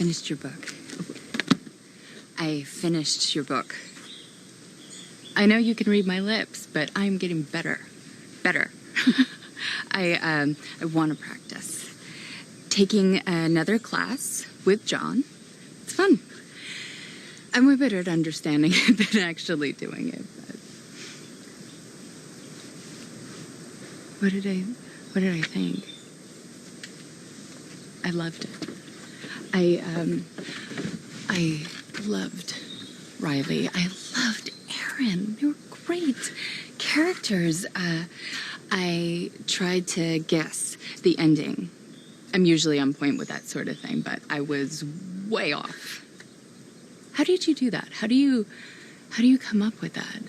finished your book. I finished your book. I know you can read my lips, but I'm getting better. Better. I want to practice. Taking another class with John. It's fun. I'm way better at understanding it than actually doing it. But what did I think? I loved it. I loved Riley. I loved Aaron. They were great characters. I tried to guess the ending. I'm usually on point with that sort of thing, but I was way off. How did you do that? How do you come up with that?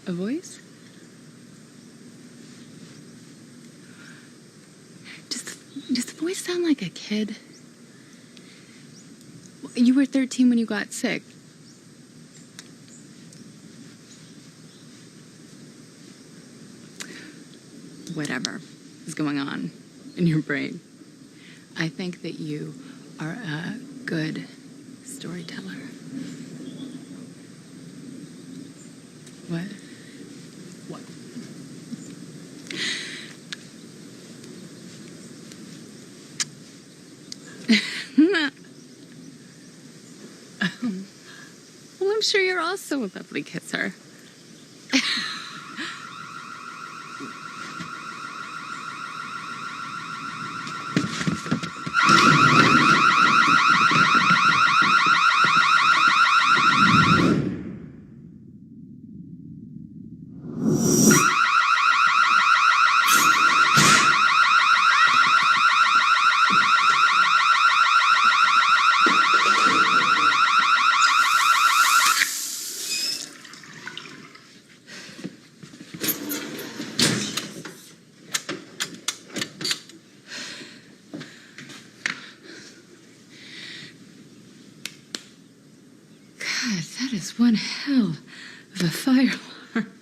A voice? Does the voice sound like a kid? You were 13 when you got sick. Whatever is going on in your brain. I think that you are a good storyteller. What? What? Well, I'm sure you're also a lovely kisser. God, that is one hell of a firewall.